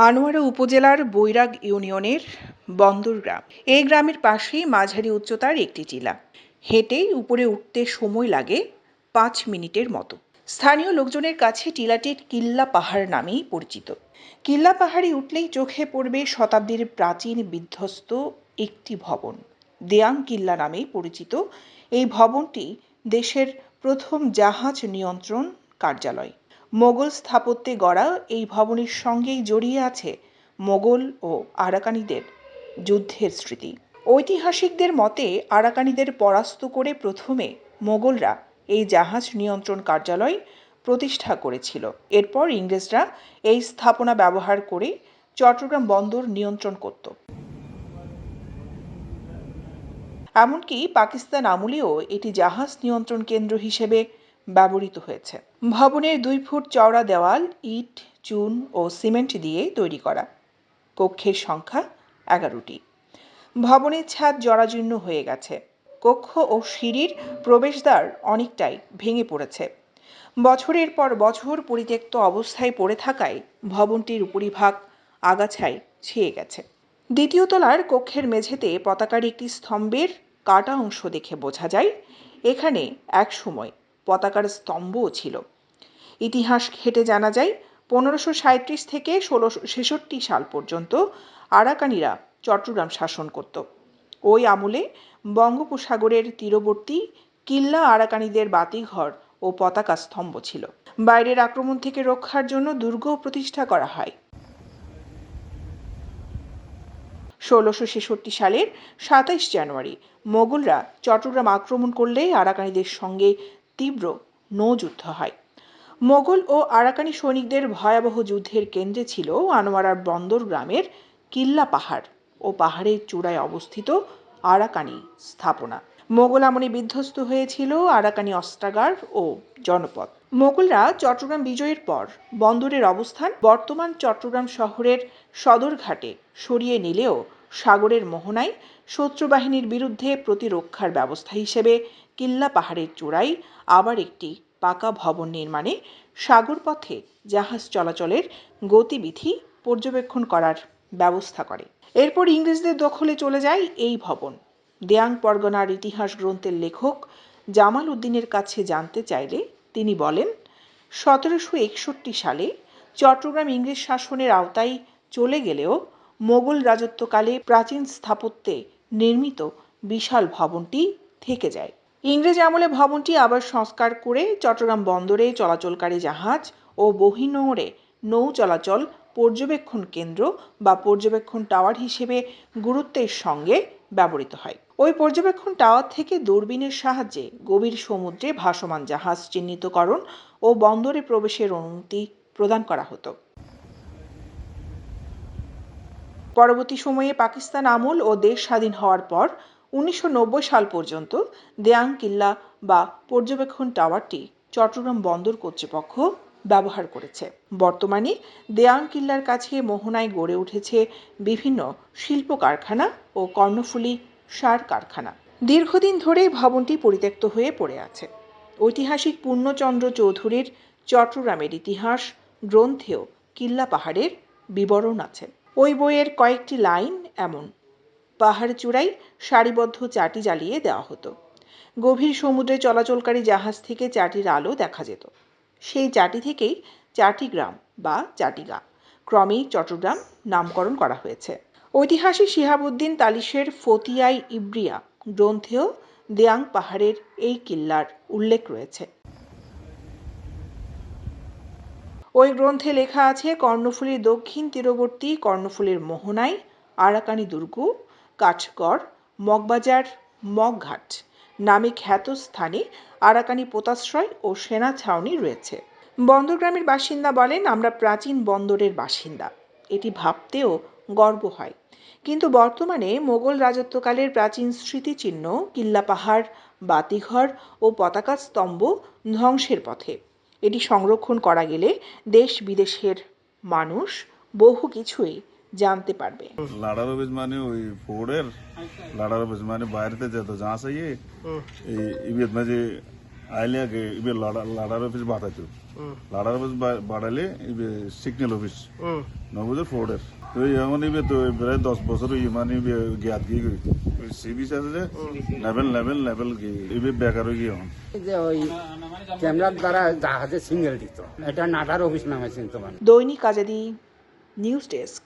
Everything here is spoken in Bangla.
আনোয়ারা উপজেলার বৈরাগ ইউনিয়নের বন্দর গ্রাম। এই গ্রামের পাশেই মাঝারি উচ্চতার একটি টিলা। হেঁটেই উপরে উঠতে সময় লাগে ৫ মিনিটের মতো। স্থানীয় লোকজনের কাছে টিলাটির কিল্লা পাহাড় নামেই পরিচিত। কিল্লা পাহাড়ে উঠলেই চোখে পড়বে শতাব্দীর প্রাচীন বিধ্বস্ত একটি ভবন। দেয়াং কিল্লা নামেই পরিচিত এই ভবনটি দেশের প্রথম জাহাজ নিয়ন্ত্রণ কার্যালয়। মোগল স্থাপত্যে গড়া এই ভবনের সঙ্গেই জড়িয়ে আছে মোগল ও আরাকানিদের যুদ্ধের স্মৃতি। ঐতিহাসিকদের মতে আরাকানিদের পরাস্ত করে প্রথমে মোগলরা এই জাহাজ নিয়ন্ত্রণ কার্যালয় প্রতিষ্ঠা করেছিল। এরপর ইংরেজরা এই স্থাপনা ব্যবহার করে চট্টগ্রাম বন্দর নিয়ন্ত্রণ করত। এমনকি পাকিস্তান আমলেও এটি জাহাজ নিয়ন্ত্রণ কেন্দ্র হিসেবে ব্যবহৃত হয়েছে। ভবনের ২ ফুট চওড়া দেওয়াল ইট, চুন ও সিমেন্ট দিয়ে তৈরি করা। কক্ষের সংখ্যা ১১টি। ভবনের ছাদ জরাজীর্ণ হয়ে গেছে। কক্ষ ও সিঁড়ির প্রবেশদ্বার অনেকটাই ভেঙে পড়েছে। বছরের পর বছর পরিত্যক্ত অবস্থায় পড়ে থাকায় ভবনটির উপরিভাগ আগাছায় ছেয়ে গেছে। দ্বিতীয় তলার কক্ষের মেঝেতে পতাকার একটি স্তম্ভের কাটা অংশ দেখে বোঝা যায় এখানে একসময় পতাকার স্তম্ভও ছিল। ইতিহাস ঘেঁটে জানা যায় ১৫৩৭ থেকে ১৬৬৬ সাল পর্যন্ত আরাকানিরা চট্টগ্রাম শাসন করত। ওই আমলে বঙ্গোপসাগরের তীরবর্তী কিল্লা আরাকানিদের বাতিঘর ও পতাকা স্তম্ভ ছিল। বাইরের আক্রমণ থেকে রক্ষার জন্য দুর্গও প্রতিষ্ঠা করা হয়। ১৬৬৬ সালের ২৭ জানুয়ারি মোগলরা চট্টগ্রাম আক্রমণ করলে আরাকানিদের সঙ্গে তীব্র নৌযুদ্ধ হয়। মোগল ও আরাকানি সৈনিকদের ভয়াবহ যুদ্ধের কেন্দ্রে ছিল আনোয়ারার বন্দর গ্রামের কিল্লা পাহাড় ও পাহাড়ের চূড়ায় অবস্থিত আরাকানি স্থাপনা। মোগল আমলে বিধ্বস্ত হয়েছিল আরাকানি অস্ত্রাগার ও জনপদ। মোগলরা চট্টগ্রাম বিজয়ের পর বন্দরের অবস্থান বর্তমান চট্টগ্রাম শহরের সদরঘাটে সরিয়ে নিলেও সাগরের মোহনায় শত্রুবাহিনীর বিরুদ্ধে প্রতিরক্ষার ব্যবস্থা হিসেবে কিল্লা পাহাড়ের চূড়ায় আবার একটি পাকা ভবন নির্মাণে সাগরপথে জাহাজ চলাচলের গতিবিধি পর্যবেক্ষণ করার ব্যবস্থা করে। এরপর ইংরেজদের দখলে চলে যায় এই ভবন। দেয়াং পরগনার ইতিহাস গ্রন্থের লেখক জামাল উদ্দিনের কাছে জানতে চাইলে তিনি বলেন, ১৭৬১ সালে চট্টগ্রাম ইংরেজ শাসনের আওতায় চলে গেলেও মোগল রাজত্বকালে প্রাচীন স্থাপত্যে নির্মিত বিশাল ভবনটি থেকে যায়। ইংরেজ আমলে ভবনটি আবার সংস্কার করে চট্টগ্রাম বন্দরে চলাচলকারী জাহাজ ও বহির্নোঙরে নৌ চলাচল পর্যবেক্ষণ কেন্দ্র বা পর্যবেক্ষণ টাওয়ার হিসেবে গুরুত্বের সঙ্গে ব্যবহৃত হয়। ওই পর্যবেক্ষণ টাওয়ার থেকে দূরবীনের সাহায্যে গভীর সমুদ্রে ভাসমান জাহাজ চিহ্নিতকরণ ও বন্দরে প্রবেশের অনুমতি প্রদান করা হতো। পরবর্তী সময়ে পাকিস্তান আমল ও দেশ স্বাধীন হওয়ার পর ১৯৯০ সাল পর্যন্ত দেয়াং কিল্লা বা পর্যবেক্ষণ টাওয়ারটি চট্টগ্রাম বন্দর কর্তৃপক্ষ ব্যবহার করেছে। বর্তমানে দেয়াং কিল্লার কাছে মোহনায় গড়ে উঠেছে বিভিন্ন শিল্প কারখানা ও কর্ণফুলী সার কারখানা। দীর্ঘদিন ধরে ভবনটি পরিত্যক্ত হয়ে পড়ে আছে। ঐতিহাসিক পূর্ণচন্দ্র চৌধুরীর চট্টগ্রামের ইতিহাস গ্রন্থেও কিল্লা পাহাড়ের বিবরণ আছে। ওই বইয়ের কয়েকটি লাইন এমন: পাহাড় চূড়ায় সারিবদ্ধ চাটি জ্বালিয়ে দেওয়া হতো। গভীর সমুদ্রে চলাচলকারী জাহাজ থেকে চাটির আলো দেখা যেত। সেই চাটি থেকেই চাটিগ্রাম বা চাটিগা ক্রমেই চট্টগ্রাম নামকরণ করা হয়েছে। ঐতিহাসিক শিহাবুদ্দিন তালিশের ফতিয়াই ইব্রিয়া গ্রন্থেও দেয়াং পাহাড়ের এই কিল্লার উল্লেখ রয়েছে। ওই গ্রন্থে লেখা আছে, কর্ণফুলীর দক্ষিণ তীরবর্তী কর্ণফুলীর মোহনায় আরাকানি দুর্গ, কাঠগড়, মগবাজার, মগঘাট নামে খ্যাত স্থানে আরাকানি পোতাশ্রয় ও সেনা ছাউনি রয়েছে। বন্দরগ্রামের বাসিন্দা বলেন, আমরা প্রাচীন বন্দরের বাসিন্দা। এটি ভাবতেও গর্ব হয়। কিন্তু বর্তমানে মোগল রাজত্বকালের প্রাচীন স্মৃতিচিহ্ন কিল্লা পাহাড়, বাতিঘর ও পতাকা স্তম্ভ ধ্বংসের পথে। এটি সংরক্ষণ করা গেলে দেশ বিদেশের মানুষ বহু কিছুই জানতে পারবে। লাড়ার অফিস মানে ওই ফোর্ডের লাড়ার অফিস মানে বাইরেতে যেত যা চাইয়ে এই ইবেদ মাঝে আইলে আগে ইবে লাড়ার অফিস বাতাইতো লাড়ার অফিস বাড়ালে সিগন্যাল অফিস নবুজের ফোর্ডের তো এমন ইবে তো প্রায় 10 বছর মানে জ্ঞাত গিয়ে সি বিচ আছে যে লেভেল গিয়ে ইবে বেকার হয়ে গিয়ে এখন যে ওই ক্যামেরার দ্বারা জাহাজে সিঙ্গেল দিত এটা নাটার অফিস নামে চিনতে পারে দৈনিক আজাদী নিউজ ডেস্ক।